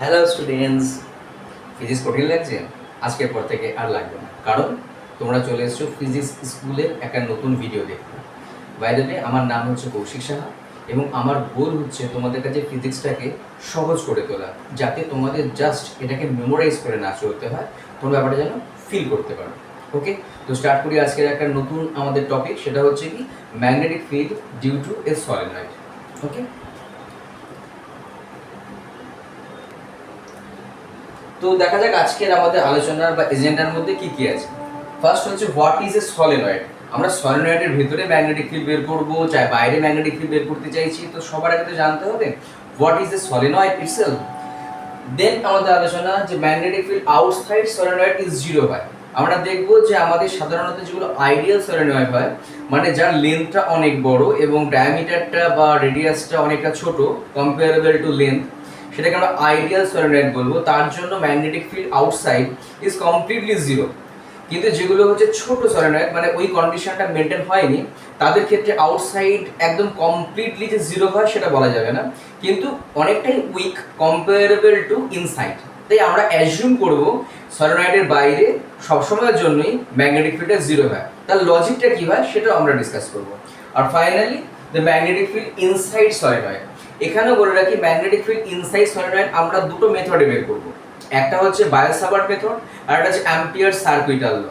Hello students, physics কঠিন লাগছে? আজকের পর থেকে আর লাগবে না, কারণ তোমরা চলে এসছো ফিজিক্স স্কুলের একটা নতুন ভিডিও দেখতে। বাই দ্য ওয়ে, আমার নাম হচ্ছে কৌশিক সাহা এবং আমার গোল হচ্ছে তোমাদের কাছে ফিজিক্সটাকে সহজ করে তোলা, যাতে তোমাদের জাস্ট এটাকে মেমোরাইজ করে না চলতে হয়, তোমরা ব্যাপারটা যেন ফিল করতে পারো। ওকে, তো স্টার্ট করি আজকের একটা নতুন আমাদের টপিক, সেটা হচ্ছে কি magnetic field due to a solenoid. Okay, তো দেখা যাক আজকের আমাদের আলোচনার বা এজেন্ডার মধ্যে কি কি আছে। ফার্স্ট হচ্ছে হোয়াট ইজ এ সলিনয়েড। আমরা সলিনয়েডের ভিতরে ম্যাগনেটিক ফিল্ড বের করবো, চাই বাইরে ম্যাগনেটিক ফিল্ড বের করতে চাইছি, তো সবার আগে তো জানতে হবে what is a solenoid itself. Then আমাদের আলোচনা যে magnetic field outside solenoid is zero হয়। আমরা দেখবো যে আমাদের সাধারণত যেগুলো আইডিয়াল সলিনয়েড হয়, মানে যার লেন্থটা অনেক বড় এবং ডায়ামিটারটা বা রেডিয়াসটা অনেকটা ছোট, কম্পারেবল টু লেন্থ, সেটাকে আমরা আইডিয়াল সলিনয়েড বলবো। তার জন্য magnetic field outside is completely zero. কিন্তু যেগুলো হচ্ছে ছোট সলিনয়েড, মানে ওই কন্ডিশনটা মেনটেন হয়নি, তাদের ক্ষেত্রে আউটসাইড একদম কমপ্লিটলি যে জিরো হয় সেটা বলা যাবে না, কিন্তু অনেকটাই উইক কম্পারেবল টু ইনসাইড। তাই আমরা অ্যাজিউম করব সলিনয়েডের বাইরে সবসময়ের জন্যই ম্যাগনেটিক ফিল্ডটা জিরো হয়। তার লজিকটা কী হয় সেটাও আমরা ডিসকাস করব। আর finally the magnetic field inside solenoid. এখানেও বলে রাখি, ম্যাগনেটিক ফিল্ড ইনসাইড সলিনয়েড আমরা দুটো মেথডে বের করব। একটা হচ্ছে বায়োসাভার্ট মেথড, আর একটা হচ্ছে অ্যাম্পিয়ার সার্কুইটাল ল।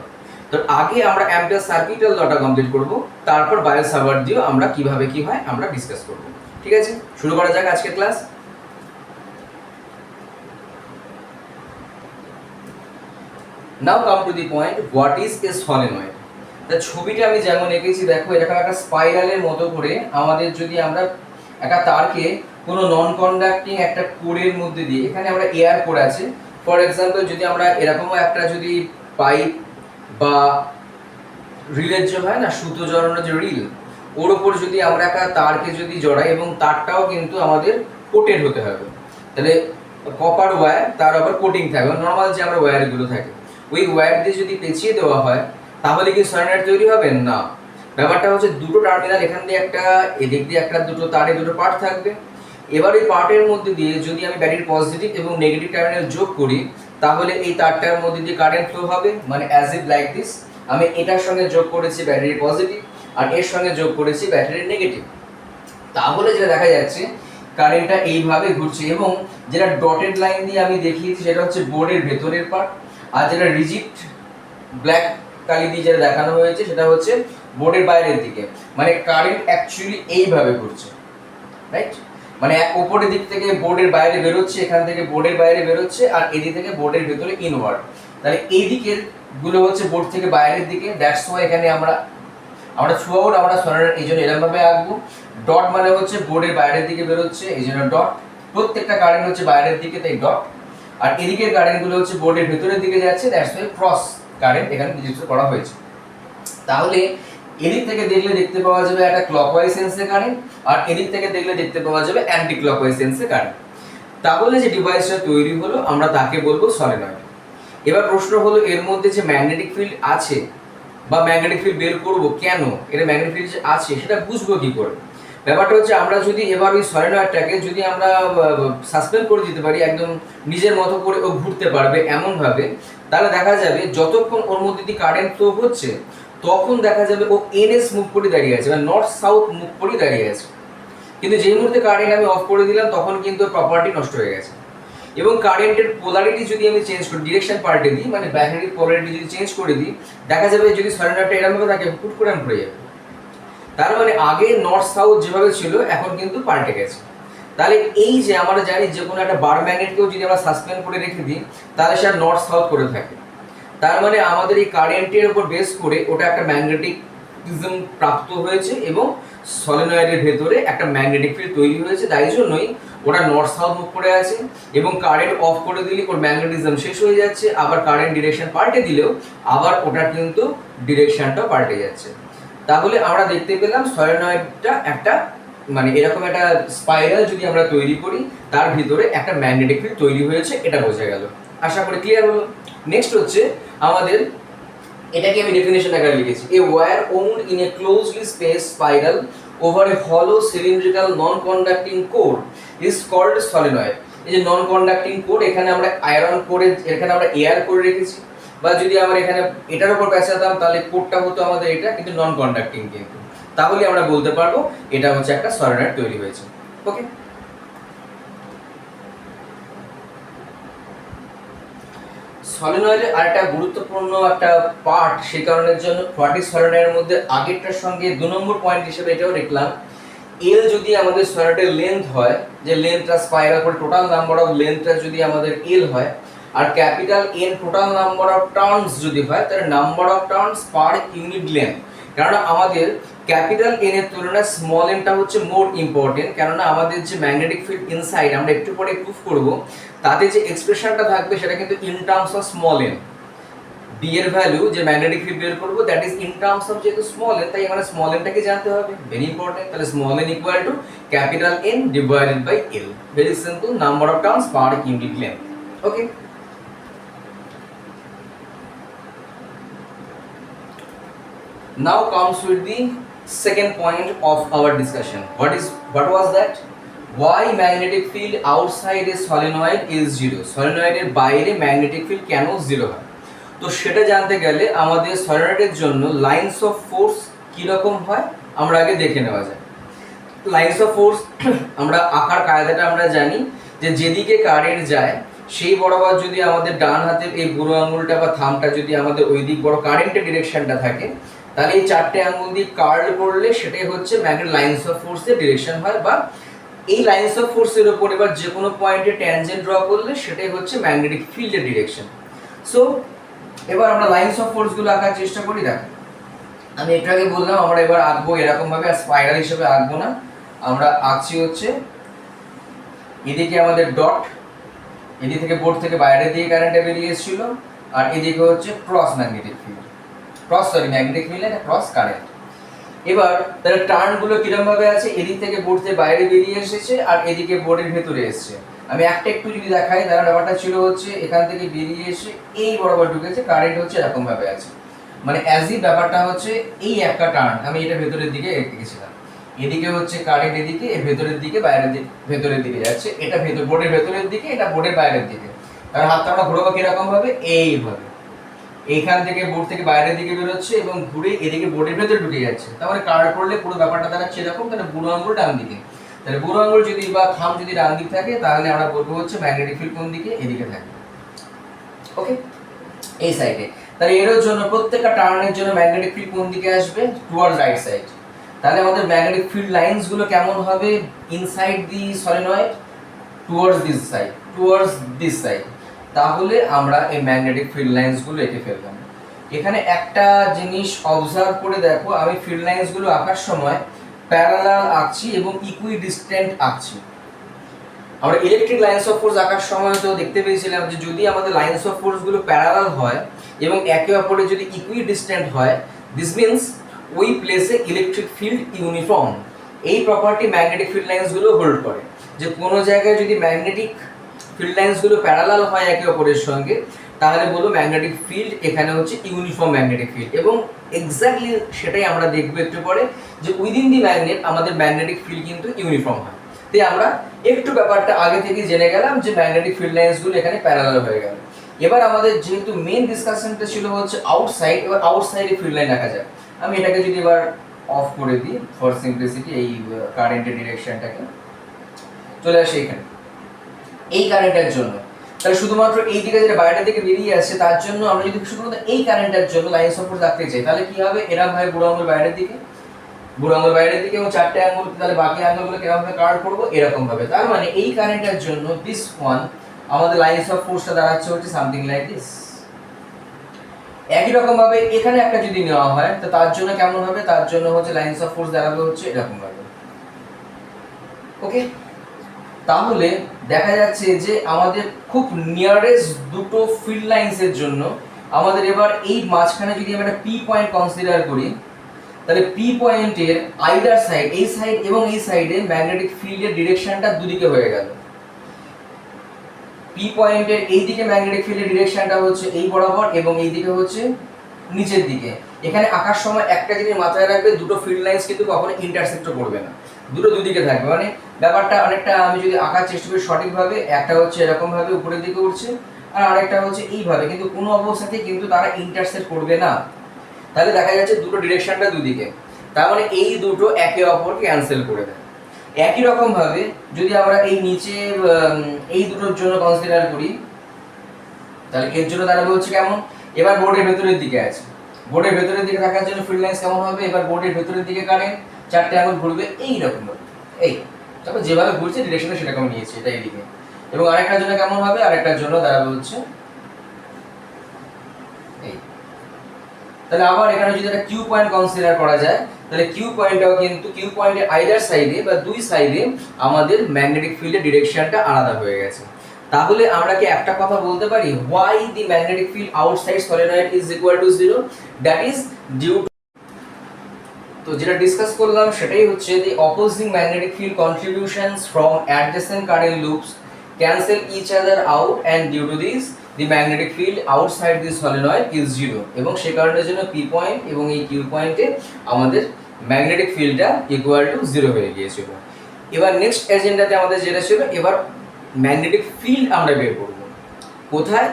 তো আগে আমরা অ্যাম্পিয়ার সার্কুইটাল লটা কমপ্লিট করব, তারপর বায়োসাভার্ট দিয়েও আমরা কিভাবে কি হয় আমরা ডিসকাস করব। ঠিক আছে, শুরু করা যাক আজকের class. Now come to the point, what is a solenoid. তা ছবিটা আমি যেমন এঁকেছি দেখো, এরকম একটা স্পাইরালের মতো করে আমাদের যদি আমরা একটা তারকে কোনো নন কন্ডাক্টিং একটা কোরের মধ্যে দিয়ে, এখানে আমরা এয়ার কোর আছে, ফর এক্সাম্পল যদি আমরা এরকমও একটা যদি পাইপ বা রিলের যে হয় না সুতো জড়ানো যে রিল, ওর ওপর যদি আমরা একটা তারকে যদি জড়াই, এবং তারটাও কিন্তু আমাদের কোটেড হতে হবে, তাহলে কপার ওয়্যার তার আবার কোটিং থাকবে, নর্মাল যে আমরা ওয়্যারগুলো থাকে ওই ওয়্যার দিয়ে যদি পেঁচিয়ে দেওয়া হয়, তাহলে কি সলিনয়েড তৈরি হবে না। ব্যাপারটা হচ্ছে দুটো টার্মিনাল, এখান দিয়ে একটা, এদিক দিয়ে একটা, দুটো তারে দুটো পার্ট থাকবে। এবার এই পার্টের মধ্যে দিয়ে যদি আমি ব্যাটারির পজিটিভ এবং নেগেটিভ টার্মিনাল যোগ করি, তাহলে এই তারটার মধ্যে দিয়ে কারেন্ট ফ্লো হবে, মানে অ্যাজ ইট লাইক দিস। আমি এটার সঙ্গে যোগ করেছি ব্যাটারির পজিটিভ, আর এর সঙ্গে যোগ করেছি ব্যাটারির নেগেটিভ। তাহলে যেটা দেখা যাচ্ছে কারেন্টটা এইভাবে ঘুরছে, এবং যেটা ডটেড লাইন দিয়ে আমি দেখিয়েছি সেটা হচ্ছে বোর্ডের ভেতরের পার্ট, আর যেটা রিজিড ব্ল্যাক কালি দিয়ে যেটা দেখানো হয়েছে সেটা হচ্ছে বোর্ডের বাইরের দিকে। মানে কারেন্ট অ্যাকচুয়ালি এইভাবে ঘুরছে, রাইট? মানে উপরের দিক থেকে বোর্ডের বাইরে বেরোচ্ছে, এখান থেকে বোর্ডের বাইরে বেরোচ্ছে, আর এদিক থেকে বোর্ডের ভেতরে ইনওয়ার্ড। তাহলে এই দিকের গুলো হচ্ছে বোর্ড থেকে বাইরের দিকে, দ্যাটস ওয়াই এখানে আমরা থ্রুআউট আমরা সলিনয়েড এই জন্য এরকমভাবে আঁকবো। ডট মানে হচ্ছে বোর্ডের বাইরের দিকে বেরোচ্ছে, এই জন্য ডট। প্রত্যেকটা কারেন্ট হচ্ছে বাইরের দিকে, তাই ডট। আর এদিকের কারেন্টগুলো হচ্ছে বোর্ডের ভেতরের দিকে যাচ্ছে, দ্যাটস ওয়াই ক্রস কারেন্ট এখানে নির্দিষ্ট করা হয়েছে। তাহলে এদিক থেকে দেখলে দেখতে পাওয়া যাবে একটা ক্লকওয়াইজ সেন্সে কারেন্ট, আর এদিক থেকে দেখলে দেখতে পাওয়া যাবে অ্যান্টি ক্লকওয়াইজ সেন্সে কারেন্ট। তাহলে যে ডিভাইসটা তৈরি হলো আমরা তাকে বলবো সলিনয়েড। এবার প্রশ্ন হলো, এর মধ্যে যে ম্যাগনেটিক ফিল্ড আছে বা ম্যাগনেটিক ফিল্ড বের করবো কেন, এর ম্যাগনেটিক ফিল্ড যে আছে সেটা বুঝবো কি করে। ব্যাপারটা হচ্ছে আমরা যদি এবার ওই সলিনয়েডটাকে যদি আমরা সাসপেন্ড করে দিতে পারি, একদম নিজের মতো করে ও ঘুরতে পারবে এমনভাবে, তাহলে দেখা যাবে যতক্ষণ ওর মধ্যে দিয়ে কারেন্ট ফ্লো হচ্ছে তখন দেখা যাবে ও এনএস মুভ করে দাঁড়িয়ে আছে, মানে নর্থ সাউথ মুভ করে দাঁড়িয়ে আছে। কিন্তু যেই মুহূর্তে কারেন্ট আমি অফ করে দিলাম তখন কিন্তু প্রপার্টি নষ্ট হয়ে গেছে। এবং কারেন্টের পোলারিটি যদি আমি চেঞ্জ করি, ডিরেকশন পাল্টে দিই, মানে ব্যাটারির পোলারিটি যদি চেঞ্জ করে দিই, দেখা যাবে যদি সলিনয়েডটা এরকমভাবে থাকে হুট করে পড়ে যাবে। তার মানে আগে নর্থ সাউথ যেভাবে ছিল এখন কিন্তু পাল্টে গেছে। তাহলে এই যে আমরা জানি যে কোনো একটা বার ম্যাগনেটকেও যদি আমরা সাসপেন্ড করে রেখে দিই তাহলে সেটা নর্থ সাউথ করে থাকে। তার মানে আমাদের এই কারেন্টের উপর বেস করে ওটা একটা ম্যাগনেটিকজম প্রাপ্ত হয়েছে, এবং সলিনয়েডের ভেতরে একটা ম্যাগনেটিক ফিল্ড তৈরি হয়েছে, তাই জন্যই ওটা নর্থ সাউথ মুভ করে আছে। এবং কারেন্ট অফ করে দিলে ওর ম্যাগনেটিজম শেষ হয়ে যাচ্ছে, আবার কারেন্ট ডিরেকশন পাল্টে দিলেও আবার ওটা কিন্তু ডিরেকশনটাও পাল্টে যাচ্ছে। তাহলে আমরা দেখতে পেলাম সলিনয়েডটা একটা, মানে এরকম একটা স্পাইরাল যদি আমরা তৈরি করি তার ভিতরে একটা ম্যাগনেটিক ফিল্ড তৈরি হয়েছে, এটা বোঝা গেল। আশা করি ক্লিয়ার হলো। নেক্সট হচ্ছে আমাদের, এটাকে আমি ডেফিনেশন আকারে লিখেছি, a wire wound in a closely space spiral over a hollow cylindrical non conducting core is called solenoid. এই যে নন কন্ডাক্টিং কোর, এখানে আমরা আয়রন করে, এখানে আমরা এয়ার করে রেখেছি, বা যদি আমরা এখানে এটার উপর পেঁচাতাম তাহলে কোরটা হতো আমাদের এটা, কিন্তু নন কন্ডাক্টিং কিন্তু, তাহলে আমরা বলতে পারবো এটা হচ্ছে একটা সলিনয়েড তৈরি হয়েছে। ওকে, সলিনয়েডের আরেকটা গুরুত্বপূর্ণ একটা পার্ট, সেই কারণের জন্য হোয়াট ইজ সলিনয়েডের মধ্যে আগেরটার সঙ্গে 2 নম্বর পয়েন্ট হিসেবে এটাও দেখলাম, এল যদি আমাদের সলিনয়েডের লেন্থ হয়, যে লেন্থটা স্পাইরাল করে টোটাল নাম্বার অফ লেন্থটা যদি আমাদের এল হয়, আর capital N total number of turns যদি হয়, তাহলে number of turns per unit length. কেননা আমাদের ক্যাপিটাল এন এর তুলনায় স্মল এনটা হচ্ছে মোর ইম্পর্টেন্ট, কেননা আমাদের যে ম্যাগনেটিক ফিল্ড ইনসাইড, আমরা একটু পরে প্রুফ করব, তাতে যে এক্সপ্রেশনটা থাকবে সেটা কিন্তু in terms of small N. B এর ভ্যালু যে ম্যাগনেটিক ফিল্ড বের করব, that is in terms of যেহেতু স্মল এন, তাই আমরা স্মল এনটাকে জানতে হবে, ভেরি ইম্পর্টেন্ট। তাহলে small N equal to capital N divided by L, very simple, number of turns per unit length. Okay, now comes with the second point of our discussion. What was that? Why magnetic field outside a solenoid is zero? solenoid এর বাইরে magnetic field কেন zero হয়? তো সেটা জানতে গেলে আমাদের সলিনয়েডের জন্য লাইনস অফ ফোর্স কি রকম হয় আমরা আগে দেখে নেওয়া যায়। লাইনস অফ ফোর্স আমরা আঁকার কায়দাটা আমরা জানি, যে যেদিকে কারেন্ট যায় সেই বরাবর যদি আমাদের ডান হাতের এই বুড়ো আঙুলটা বা থামটা যদি আমাদের ওই দিক বড় কারেন্টের ডিরেকশনটা থাকে, তাহলে এই 4টে আঙুল দিয়ে কার্ল করলে সেটাই হচ্ছে ম্যাগনেট লাইনস অফ ফোর্সের ডিরেকশন হয়, বা এই লাইনস অফ ফোর্সের উপর এবার যে কোনো পয়েন্টে ট্যানজেন্ট ড্র করলে সেটাই হচ্ছে ম্যাগনেটিক ফিল্ডের ডিরেকশন। সো এবার আমরা লাইনস অফ ফোর্সগুলো আঁকার চেষ্টা করি। দেখো, আমি একটু আগে বললাম আমরা এবার আঁকবো এরকম ভাবে, আর স্পাইরাল হিসেবে আঁকবো না, আমরা আঁকছি হচ্ছে এদিকে আমাদের ডট, এদিক থেকে বোর্ড থেকে বাইরের দিকে কারেন্টটা বেরিয়ে এসেছিল, আর এদিকে হচ্ছে cross magnetic field, magnetic field এটা ক্রস কারেন্ট। এবার তাহলে টার্নগুলো কিরকম ভাবে আছে, এদিক থেকে বোর্ড থেকে বাইরে বেরিয়ে এসেছে আর এদিকে বোর্ডের ভেতরে এসেছে। আমি একটা একটু যদি দেখাই, তাহলে ব্যাপারটা ছিল হচ্ছে এখান থেকে বেরিয়ে এসে এই বরাবর ঢুকেছে, কারেন্ট হচ্ছে এরকম ভাবে আছে, মানে অ্যাজ ই ব্যাপারটা হচ্ছে এই একটা টার্ন আমি এটা ভেতরের দিকে রেখেছিলাম, এদিকে হচ্ছে কারেন্ট এদিকে, ভেতরের দিকে বাইরের দিকে, ভেতরের দিকে যাচ্ছে, এটা ভেতর বোর্ডের ভেতরের দিকে, এটা বোর্ডের বাইরের দিকে। আর হাতটা আমরা ঘোরাবো কিরকম ভাবে, এইভাবে, এইখান থেকে বোর্ড থেকে বাইরের দিকে বেরোচ্ছে এবং ঘুরে এদিকে বোর্ডের ভেতরে ঢুকে যাচ্ছে। তারপরে কার্ল করলে পুরো ব্যাপারটা দাঁড়াচ্ছে এরকম, তাহলে বুড়ো আঙুল ডান দিকে, তাহলে বুড়ো আঙুল যদি বা থাম যদি ডান দিক থাকে, তাহলে আমরা বলবো হচ্ছে ম্যাগনেটিক ফিল্ড কোন দিকে, এদিকে থাকে। ওকে, এই সাইডে। তাহলে এর জন্য প্রত্যেকটা টার্নের জন্য ম্যাগনেটিক ফিল্ড কোন দিকে আসবে, টুয়ার্ডস রাইট সাইড। তাহলে আমাদের ম্যাগনেটিক ফিল্ড লাইনস গুলো কেমন হবে, inside the solenoid towards this side. তাহলে আমরা এই ম্যাগনেটিক ফিল্ড লাইনস গুলো এঁকে ফেললাম। এখানে একটা জিনিস অবজার্ভ করে দেখো, আমি ফিল্ড লাইনস গুলো আঁকার সময় প্যারালাল আঁকছি এবং ইকুইডিস্ট্যান্ট আঁকছি। আমরা ইলেকট্রিক লাইনস অফ ফোর্স আঁকার সময় তো দেখতে পেয়েছিলাম যে যদি আমাদের লাইনস অফ ফোর্স গুলো প্যারালাল হয় এবং একে অপরের যদি ইকুইডিস্ট্যান্ট হয়, দিস মিন্স ওই প্লেসে ইলেকট্রিক ফিল্ড ইউনিফর্ম। এই প্রপার্টি ম্যাগনেটিক ফিল্ড লাইনস গুলো হোল্ড করে, যে কোনো জায়গায় যদি ম্যাগনেটিক ফিল্ড লাইনস গুলো প্যারালাল হয় একে অপরের সঙ্গে, তাহলে বলবো ম্যাগনেটিক ফিল্ড এখানে হচ্ছে ইউনিফর্ম ম্যাগনেটিক ফিল্ড। এবং এক্স্যাক্টলি সেটাই আমরা দেখবো একটু পরে, যে উইদিন দি ম্যাগনেট আমাদের ম্যাগনেটিক ফিল্ড কিন্তু ইউনিফর্ম হয়। তাই আমরা একটু ব্যাপারটা আগে থেকে জেনে গেলাম যে ম্যাগনেটিক ফিল্ড লাইনস গুলো এখানে প্যারালাল হয়ে গেল। এবার আমাদের যেহেতু মেইন ডিসকাশনটা ছিল হচ্ছে আউটসাইড, এবার আউটসাইডে ফিল্ড লাইন আঁকা যায়। আমি এটাকে যদি এবার অফ করে দিই ফর সিম্পলিসিটি, এই কারেন্টের ডিরেকশনটাকে চলে আসে এখানে এই কারেন্টের জন্য, তাহলে শুধুমাত্র এই দিকে যেটা বাইরের দিকে বেরিয়ে আসছে তার জন্য আমরা যদি শুধুমাত্র এই কারেন্টের জন্য লাইন অফ ফোর্স রাখতে চাই, তাহলে কি হবে, এরকম ভাবে বুড়ো আঙুল বাইরের দিকে, বুড়ো আঙুল বাইরের দিকে এবং 4টে আঙুল, তাহলে বাকি আঙুলগুলো কিরকম ভাবে কার্ল করবো, এরকম ভাবে। তার মানে এই কারেন্টের জন্য দিস ওয়ান আমাদের লাইনস অফ ফোর্সটা দাঁড়াচ্ছে হচ্ছে সামথিং লাইক দিস। একই রকম ভাবে এখানে একটা যদি নেওয়া হয় তো তার জন্য কেমন হবে, তার জন্য হচ্ছে লাইনস অফ ফোর্স দাঁড়াবে হচ্ছে এরকম ভাবে। ওকে, তাহলে দেখা যাচ্ছে যে আমাদের খুব নিয়ারেস্ট দুটো ফিল্ড লাইনসের জন্য আমাদের এবার এই মাঝখানে যদি আমরা পি পয়েন্ট কনসিডার করি, তাহলে পি পয়েন্টের আইদার সাইড, এই সাইড এবং এই সাইডে ম্যাগনেটিক ফিল্ডের ডিরেকশনটা দুদিকে হয়ে গেল। পি পয়েন্টের এই দিকে ম্যাগনেটিক ফিল্ডের ডিরেকশনটা হচ্ছে এই বরাবর এবং এই দিকে হচ্ছে নিচের দিকে। এখানে আঁকার সময় একটা জিনিস মাথায় রাখবে, দুটো ফিল্ড লাইনস কিন্তু কখনো ইন্টারসেক্ট করবে না। দুটো দুদিকে থাকবে, মানে ব্যাপারটা অনেকটা আমি যদি আঁকার চেষ্টা করি সঠিকভাবে, একটা হচ্ছে এরকম ভাবে উপরের দিকে উঠছে আর আরেকটা হচ্ছে এইভাবে, কিন্তু কোনো অবস্থাতে কিন্তু তারা ইন্টারসেক্ট করবে না। তাহলে দেখা যাচ্ছে দুটো ডিরেকশনটা দুদিকে, তার মানে এই দুটো একে অপরকে ক্যান্সেল করে দেয়। একই রকম ভাবে যদি আমরা এই নিচে এই দুটোর জন্য কনসিডার করি, তাহলে এর জন্য দাঁড়াবে হচ্ছে কেমন, এবার বোর্ডের ভেতরের দিকে আছে, বোর্ডের ভেতরের দিকে থাকার জন্য ফিল্ড লাইন্স কেমন হবে, এবার বোর্ডের ভেতরের দিকে কারেন্ট চারটে আঙুল ঘুরবে এই রকম ভাবে, এই তারপর যেভাবে ঘুরছে ডিরেকশনে সেরকম নিয়েছে এটা এইদিকে। এবং আরেকটার জন্য কেমন হবে, আরেকটার জন্য দাঁড়াবে হচ্ছে এই। তাহলে আবার এখানে যদি একটা কিউ পয়েন্ট কনসিডার করা যায়, তাহলে কিউ পয়েন্টটাও কিন্তু কিউ পয়েন্টের আইদার সাইডে বা দুই সাইডে আমাদের ম্যাগনেটিক ফিল্ডের ডিরেকশনটা আলাদা হয়ে গেছে। তাহলে আমরা কি একটা কথা বলতে পারি, why the magnetic field outside solenoid is equal to 0, that is due to, তো যেটা ডিসকাস করলাম সেটাই হচ্ছে the opposing magnetic field contributions from adjacent current loops cancel each other out and due to this the magnetic field outside the solenoid is 0, এবং সেই কারণের জন্য P point এবং এই Q পয়েন্টে আমাদের ম্যাগনেটিক ফিল্ডটা ইকুয়াল টু 0 হয়ে গিয়েছিল। এবার নেক্সট এজেন্ডাতে আমাদের যেটা ছিল, এবার ম্যাগনেটিক ফিল্ড আমরা বের করব কোথায়,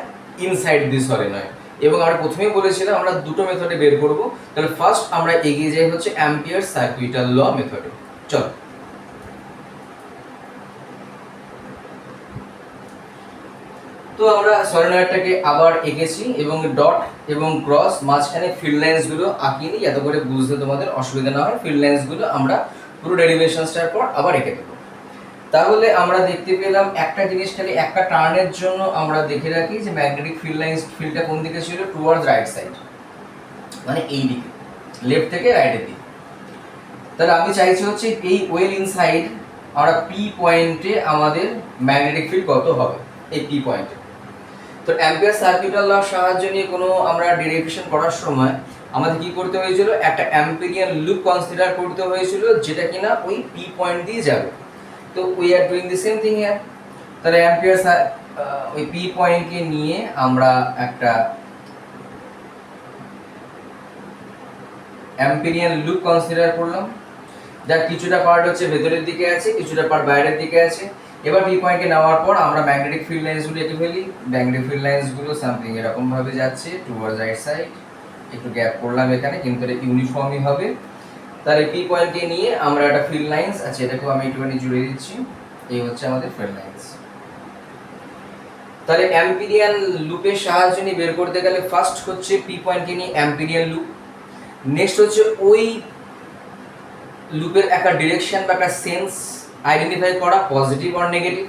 ইনসাইড দি সলিনয়েড। এবং আমরা প্রথমেই বলেছিলাম আমরা দুটো মেথডে বের করব। তাহলে ফার্স্ট আমরা এগিয়ে যাই হচ্ছে অ্যাম্পিয়ার সার্কিটাল ল মেথডে। চলো, তো আমরা সলিনয়েডটাকে আবার এঁকেছি এবং ডট এবং ক্রস মাঝখানে ফিল্ড লাইন্সগুলো আঁকিনি, যাতে করে বুঝতে তোমাদের অসুবিধা না হয়। ফিল্ড লাইন্সগুলো আমরা পুরো ডেরিভেশনসটার পর আবার এঁকে দেবো। তাহলে আমরা দেখতে পেলাম একটা জিনিস, খালি একটা টার্নের জন্য আমরা দেখে রাখি যে ম্যাগনেটিক ফিল্ডটা কোন দিকে ছিল, টুয়ার্ডস রাইট সাইড, মানে এই দিকে, লেফট থেকে রাইটের দিকে। তাহলে আমি চাইছি হচ্ছে এই ওয়েল ইনসাইড আমরা পি পয়েন্টে আমাদের ম্যাগনেটিক ফিল্ড কত হবে, এই পি পয়েন্টে। তো অ্যাম্পিয়ার সার্কিটাল লর সাহায্য নিয়ে কোনো আমরা ডেরিভেশন করার সময় আমাদের কি করতে হয়েছিল, একটা অ্যাম্পিরিয়ান লুপ কনসিডার করতে হয়েছিল, যেটা কিনা ওই পি পয়েন্ট দিয়ে যাবে। তো we are doing the same thing here. তাহলে অ্যাম্পিয়ার ওই পি পয়েন্টকে নিয়ে আমরা একটা অ্যাম্পিরিয়ান লুপ কনসিডার করলাম, যার কিছুটা পার্ট হচ্ছে ভেতরের দিকে আছে, কিছুটা পার্ট বাইরের দিকে আছে। এবার পি পয়েন্টকে নেওয়ার পর আমরা ম্যাগনেটিক ফিল্ড লাইন্সগুলো এঁকে ফেলি। ম্যাগনেটিক ফিল্ড লাইন্সগুলো সামথিং এরকম ভাবে যাচ্ছে টুয়ার্ডস রাইট সাইড, একটু গ্যাপ করলাম এখানে, কিন্তু এটা ইউনিফর্মই হবে। তাহলে পি পয়েন্টকে নিয়ে আমরা একটা ফিল্ড লাইন্স আছে, এটাকেও আমি একটুখানি জুড়ে দিচ্ছি, এই হচ্ছে আমাদের ফিল্ড লাইন্স। তাহলে অ্যাম্পিরিয়ান লুপের সাহায্য নিয়ে বের করতে গেলে ফার্স্ট হচ্ছে পি পয়েন্টকে নিয়ে অ্যাম্পিরিয়ান লুপ, নেক্সট হচ্ছে ওই লুপের একটা ডিরেকশন বা একটা সেন্স আইডেন্টিফাই করা, পজিটিভ আর নেগেটিভ।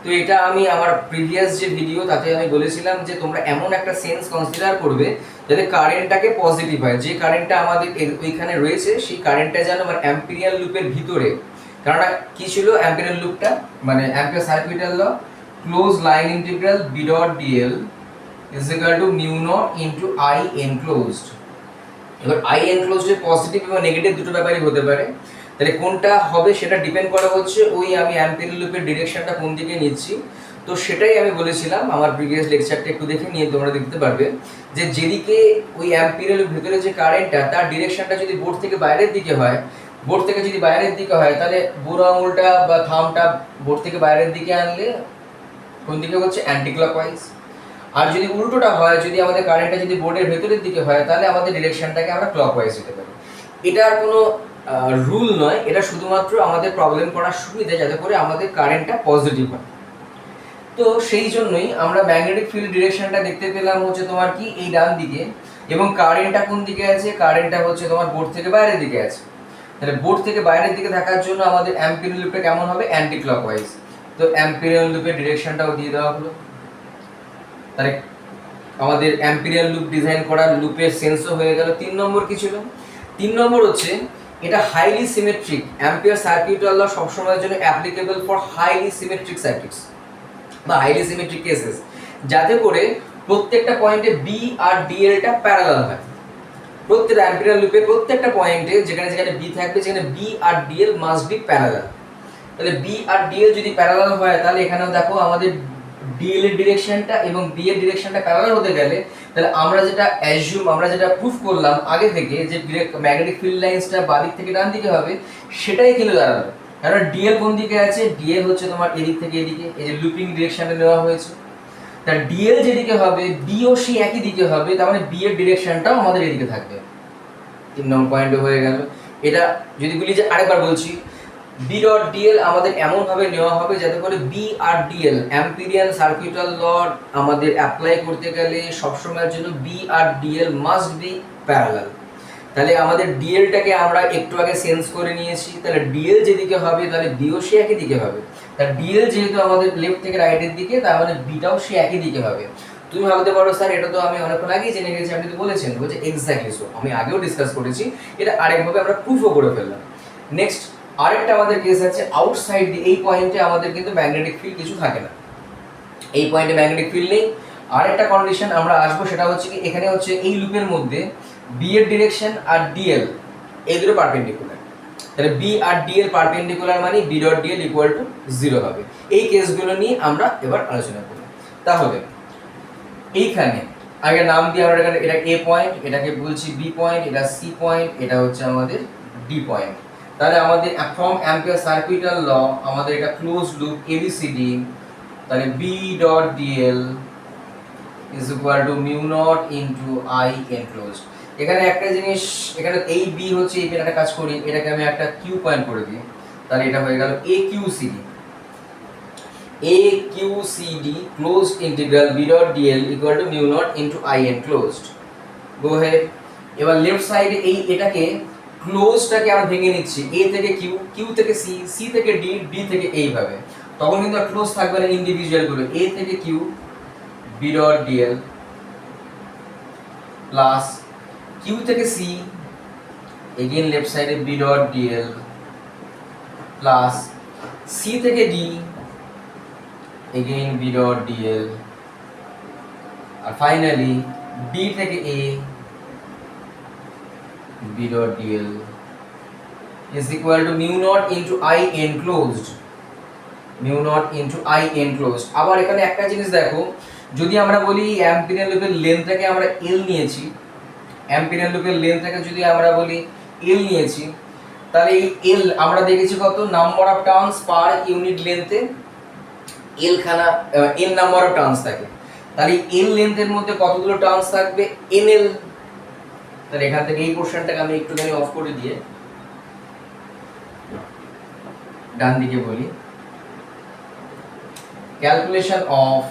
তো এটা আমি আমার প্রিভিয়াস যে ভিডিও তাতে আমি বলেছিলাম যে তোমরা এমন একটা সেন্স কনসিডার করবে যাতে কারেন্টটাকে পজিটিভ হয়, যে কারেন্টটা আমাদের ওইখানে রয়েছে সেই কারেন্টটা যেন আমার অ্যাম্পিরিয়ান লুপের ভিতরে, কারণ কি ছিল অ্যাম্পিরিয়ান লুপটা, মানে Ampere circuital law, close line integral B dot DL is equal to mu naught into I enclosed. এবার আই এনক্লোজড পজিটিভ এবং নেগেটিভ দুটো ব্যাপারই হতে পারে, তাহলে কোনটা হবে সেটা ডিপেন্ড করা হচ্ছে ওই আমি অ্যাম্পিয়ার লুপের ডিরেকশনটা কোন দিকে নিচ্ছি। তো সেটাই আমি বলেছিলাম, আমার প্রিভিয়াস লেকচারটা একটু দেখে নিয়ে তোমরা দেখতে পারবে যে যেদিকে ওই অ্যাম্পিয়ার লুপের ভিতরে যে কারেন্টটা তার ডিরেকশনটা যদি বোর্ড থেকে বাইরের দিকে হয়, বোর্ড থেকে যদি বাইরের দিকে হয়, তাহলে বুড়ো আঙুলটা বা থামটা বোর্ড থেকে বাইরের দিকে আনলে কোন দিকে হচ্ছে অ্যান্টি ক্লকওয়াইজ। আর যদি উল্টোটা হয়, যদি আমাদের কারেন্টটা যদি বোর্ডের ভেতরের দিকে হয়, তাহলে আমাদের ডিরেকশনটাকে আমরা ক্লকওয়াইজ দিতে পারি। এটা আর কোনো রুল নয়, এটা শুধুমাত্র আমাদের প্রবলেম করার সুবিধা, যাতে করে আমাদের কারেন্টটা পজিটিভ হয়। তো সেই জন্যই আমরা ম্যাগনেটিক ফিল্ড ডিরেকশনটা দেখতে পেলাম হচ্ছে তোমার কি এই ডান দিকে, এবং কারেন্টটা কোন দিকে আছে, কারেন্টটা হচ্ছে তোমার বোর্ড থেকে বাইরের দিকে আছে। তাহলে বোর্ড থেকে বাইরের দিকে থাকার জন্য আমাদের অ্যাম্পিয়ার লুপটা কেমন হবে, অ্যান্টি ক্লকওয়াইজ। তো অ্যাম্পিয়ার লুপের ডিরেকশনটাও দিয়ে দেওয়া হলো। তাহলে আমাদের অ্যাম্পিয়ার লুপ ডিজাইন করার লুপের সেন্সও হয়ে গেল। 3 নম্বর কি ছিল, 3 নম্বর হচ্ছে এটা হাইলি সিমেট্রিক। অ্যাম্পিয়ার সার্কিটাল ল সবসময়ের জন্য applicable for highly symmetric circuits বা হাইলি সিমেট্রিক কেসেস, যাতে করে প্রত্যেকটা পয়েন্টে বি আর ডিএলটা প্যারালাল হয়। প্রত্যেকটা অ্যাম্পিয়ার লুপে প্রত্যেকটা পয়েন্টে যেখানে যেখানে বি থাকবে সেখানে বি আর ডিএল মাস্ট বি প্যারালাল। তাহলে বি আর ডিএল যদি প্যারালাল হয়, তাহলে এখানেও দেখো আমাদের ডিএল এর ডিরেকশনটা এবং বি এর ডিরেকশনটা প্যারালাল হতে গেলে, তাহলে আমরা যেটা প্রুফ করলাম আগে থেকে যে ম্যাগনেটিক ফিল্ড লাইন্সটা বাঁ দিক থেকে ডান দিকে হবে, সেটাই কিন্তু দাঁড়াবে। কারণ ডিএল কোন দিকে আছে, ডিএল হচ্ছে তোমার এদিক থেকে এদিকে, এই যে লুপিং ডিরেকশনে নেওয়া হয়েছে, তার ডিএল যেদিকে হবে বি ও সি একই দিকে হবে, তার মানে বি এর ডিরেকশনটাও আমাদের এদিকে থাকবে। 3 নম্বর পয়েন্ট হয়ে গেল। এটা যদি বলি যে আরেকবার বলছি, বি ডট ডিএল আমাদের এমন ভাবে নেওয়া হবে যাতে করে বি আর ডিএল অ্যাম্পিরিয়ান সার্কিটাল ল আমাদের অ্যাপ্লাই করতে গেলে সবসময়ের জন্য বি আর ডিএল মাস্ট বি প্যারালাল। তাহলে আমাদের ডিএলটাকে আমরা একটু আগে সেন্স করে নিয়েছি, তাহলে ডিএল যেদিকে হবে তাহলে বিও সে একই দিকে হবে। তাহলে ডিএল যেহেতু আমাদের লেফট থেকে রাইটের দিকে, তার মানে বিটাও সে একই দিকে হবে। তুমি ভাবতে পারো স্যার এটা তো আমি অনেকক্ষণ আগেই জেনে গেছি, আপনি তো বলেছেন, বলছে এক্স্যাক্টলি সো, আমি আগেও ডিসকাস করেছি, এটা আরেকভাবে আমরা প্রুফও করে ফেললাম। নেক্সট আরেকটা আমাদের কেস আছে আউটসাইড দি, এই পয়েন্টে আমাদের কিন্তু ম্যাগনেটিক ফিল্ড কিছু থাকে না, এই পয়েন্টে ম্যাগনেটিক ফিল্ড নেই। আরেকটা কন্ডিশন আমরা আসবো, সেটা হচ্ছে কি এখানে হচ্ছে এই লুপের মধ্যে বি এর ডিরেকশন আর ডিএল এই দুটো পারপেন্ডিকুলার, তাহলে বি আর ডিএল পারপেন্ডিকুলার মানে B dot DL equal to 0 হবে। এই কেসগুলো নিয়ে আমরা এবার আলোচনা করব। তাহলে এইখানে আগে নাম দিয়ে আমরা এখানে, এটা এ পয়েন্ট, এটাকে বলছি বি পয়েন্ট, এটা সি পয়েন্ট, এটা হচ্ছে আমাদের ডি পয়েন্ট। তাহলে আমাদের ফ্রম অ্যাম্পিয়ার সার্কিটাল ল আমাদের এটা ক্লোজ লুপ এবিসিডি, তাহলে B dot DL is equal to mu naught into I enclosed. এখানে একটা জিনিস, এখানে এই বি হচ্ছে এই একটা কাজ করি, এটাকে আমি একটা কিউ পয়েন্ট করে দিই, তাহলে এটা হয়ে গেল A Q CD, A Q CD closed integral B dot DL equal to mu naught into I enclosed. Go head. এবার লেফট সাইডে এই এটাকে ক্লোজটাকে আমরা ভেঙে নিচ্ছি, এ থেকে কিউ, কিউ থেকে সি, সি থেকে ডি, ডি থেকে এইভাবে, তখন কিন্তু আর ক্লোজ থাকবে না ইন্ডিভিজুয়াল গুলো, এ থেকে Q B dot DL plus Q থেকে সি এগেইন লেফট সাইডে B dot DL plus C থেকে D again B dot DL, আর ফাইনালি ডি থেকে A B dot DL is equal to mu naught into I enclosed, mu naught into I enclosed। আবার এখানে একটা জিনিস দেখো, যদি আমরা বলি অ্যাম্পিয়ার লুপের লেন্থটাকে আমরা L নিয়েছি, অ্যাম্পিয়ার লুপের লেন্থটাকে যদি আমরা বলি L নিয়েছি, তাহলে এই L আমরা দেখেছি কত, number of turns per unit লেন্থে L খানা N নাম্বার অফ টার্নস থাকে, তাহলে L লেন্থের মধ্যে কতগুলো টার্নস থাকবে, NL। তাহলে এখান থেকে এই পোরশনটাকে আমি একটুখানি অফ করে দিয়ে ডান দিকে বলি, calculation of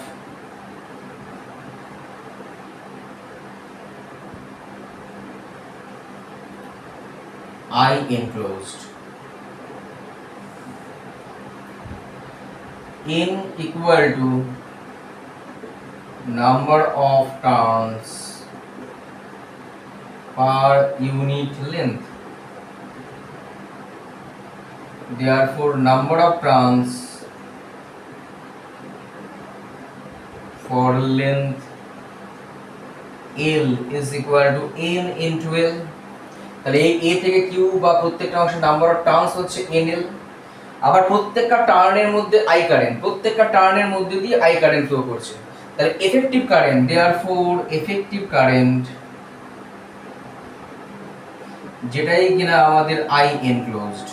I enclosed, N equal to number of turns per unit length, therefore number of turns for length L is equal to N into L। তাহলে এই A থেকে Q বা প্রত্যেকটা অংশের নাম্বার অফ টার্নস হচ্ছে NL। আবার প্রত্যেকটা টার্নের মধ্যে I কারেন্ট, প্রত্যেকটা টার্নের মধ্যে দিয়ে I কারেন্ট ফ্লো করছে, তাহলে effective current, therefore effective current যেটাই কিনা আমাদের I enclosed,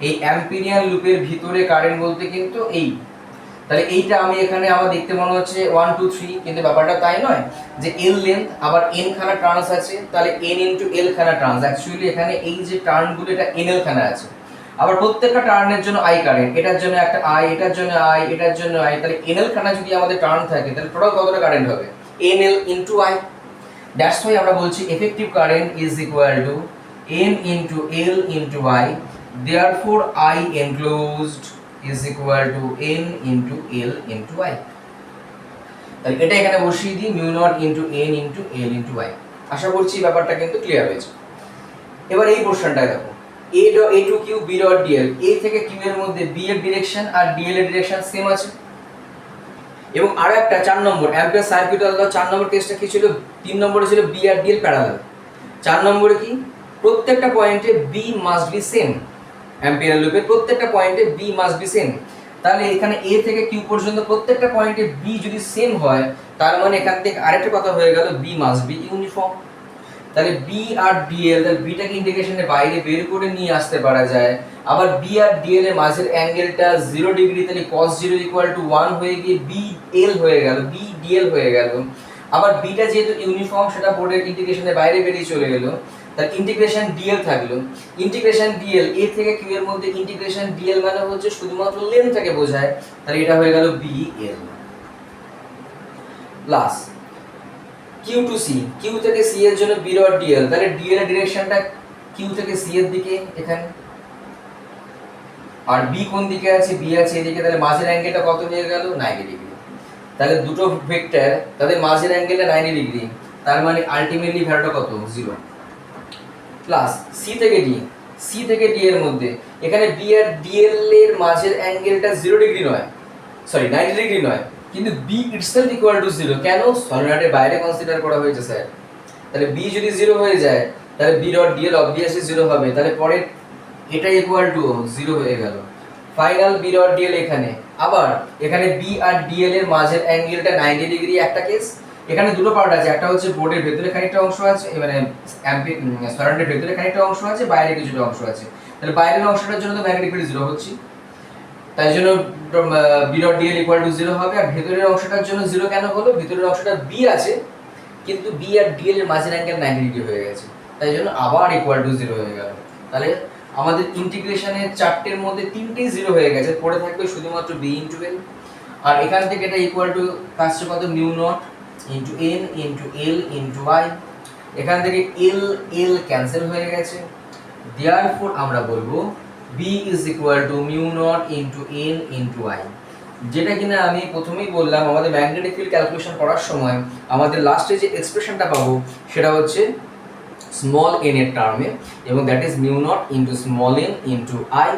এই অ্যাম্পিয়ার লুপের ভিতরে কারেন্ট বলতে কিন্তু এই, তাহলে এইটা আমি এখানে আমার দেখতে মনে হচ্ছে 1 2 3, কিন্তু ব্যাপারটা তাই নয়, যে L লেন্থ আবার N খানা টার্নস আছে, তাহলে N ইনটু L খানা টার্নস, অ্যাকচুয়ালি এখানে এই যে টার্নগুলো এটা NL খানা আছে। আবার প্রত্যেকটা টার্নের জন্য I কারেন্ট, এটার জন্য একটা I, এটার জন্য I, এটার জন্য I, তাহলে NL খানা যদি আমাদের টার্ন থাকে তাহলে টোটাল কতটা কারেন্ট হবে, NL into I। That's why আমরা বলছি effective current is equal two N into L into I, therefore I enclosed is equal to N into L into I। তাহলে এটা এখানে বসিয়ে দিই mu naught into N into L into I। আশা করছি ব্যাপারটা কিন্তু ক্লিয়ার হয়েছে। এবার এই পোরশনটা দেখো, A to Q B dot DL, A থেকে Q এর মধ্যে B এর ডিরেকশন আর DL এর ডিরেকশন সেম আছে। এবং আরো একটা 4 নম্বর অ্যাম্পিয়ার সার্কিটাল ল, 4 নম্বর কেসটা কি ছিল, 3 নম্বরে ছিল B আর DL প্যারালাল, 4 নম্বরে কি প্রত্যেকটা পয়েন্টে B must be same, ampere লুপের প্রত্যেকটা পয়েন্টে B মাস্ট বি সেম। তাহলে এখানে A থেকে Q পর্যন্ত প্রত্যেকটা পয়েন্টে B যদি সেম হয়, তার মানে এখান থেকে আরেকটা কথা হয়ে গেল B মাস্ট বি ইউনিফর্ম। তাহলে বি আর ডিএল, তাহলে বিটাকে ইন্টিগ্রেশনের বাইরে বের করে নিয়ে আসতে পারা যায়। আবার বি আর ডিএল এর মাঝের অ্যাঙ্গেলটা 0 ডিগ্রি, তাহলে cos 0 1 হয়ে গিয়ে বি এল হয়ে গেল, বি ডিএল হয়ে গেল। আবার বিটা যেহেতু ইউনিফর্ম, সেটা বোর্ডের ইন্টিগ্রেশনের বাইরে বেরিয়ে চলে গেল, তার ইন্টিগ্রেশন ডিএল থাকলো। ইন্টিগ্রেশন ডিএল এ থেকে কিউ এর মধ্যে ইন্টিগ্রেশন ডিএল মানে হচ্ছে শুধুমাত্র লেন্থটাকে বোঝায়, তাহলে এটা হয়ে গেল B L plus Q to C, Q থেকে সি এর জন্য বি ডট ডিএল, তাহলে ডিএল এর ডিরেকশনটা কিউ থেকে সি এর দিকে এখানে, আর বি কোন দিকে আছে, বি আছে এদিকে, তাহলে মাঝের অ্যাঙ্গেলটা কত হয়ে গেল 90 ডিগ্রি। তাহলে দুটো ভেক্টর তাদের মাঝের অ্যাঙ্গেলটা 90 ডিগ্রি, তার মানে আলটিমেটলি ভ্যালুটা কত 0 প্লাস সি থেকে ডি, সি থেকে ডি এর মধ্যে এখানে বি আর ডিএল এর মাঝের অ্যাঙ্গেলটা 0 ডিগ্রি নয়, সরি 90 ডিগ্রি নয়, কিন্তু বি ইটসেলফ ইকুয়াল টু 0। কেন? সলিনয়েডের বাইরে কনসিডার করা হয়েছে স্যার। তাহলে বি যদি 0 হয়ে যায় তাহলে বি ডট ডিএল অবভিয়াসলি 0 হবে, তাহলে পরে এটা ইকুয়াল টু 0 হয়ে গেল। ফাইনাল বি ডট ডিএল এখানে, আবার এখানে বি আর ডিএল এর মাঝের অ্যাঙ্গেলটা 90 ডিগ্রি একটা কেস। এখানে দুটো পার্ট আছে, একটা হচ্ছে বোর্ডের ভেতরে খানিকটা অংশ আছে, মানে সলিনয়েডের ভেতরে খানিকটা অংশ আছে, বাইরে কিছুটা অংশ আছে। তাহলে বাইরের অংশটার জন্য তো ম্যাগনেটিক ফিল্ড 0 হচ্ছে, তাই জন্য B dot DL equal to 0 হবে। আর ভেতরের অংশটার জন্য 0 কেন হলো? ভেতরের অংশটা বি আছে, কিন্তু বি আর ডিএল এর মাঝের অ্যাঙ্গেল 90 ডিগ্রি হয়ে গেছে, তাই জন্য আবার ইকুয়াল টু 0 হয়ে গেল। তাহলে আমাদের ইন্টিগ্রেশনের চারটের মধ্যে তিনটেই 0 হয়ে গেছে, পড়ে থাকবে শুধুমাত্র বি ইন্টু এল। আর এখান থেকে এটা ইকুয়াল টু আসছে কত, mu naught into N into L into I. এখান থেকে এল এল ক্যান্সেল হয়ে গেছে, দেয়ারফর আমরা বলবো B is equal to mu naught into N into I. যেটা কিনা আমি প্রথমেই বললাম, আমাদের ম্যাগনেটিক ফিল্ড ক্যালকুলেশন করার সময় আমাদের লাস্টে যে এক্সপ্রেশনটা পাবো সেটা হচ্ছে স্মল এন এর টার্মে, এবং that is mu naught into small N into I.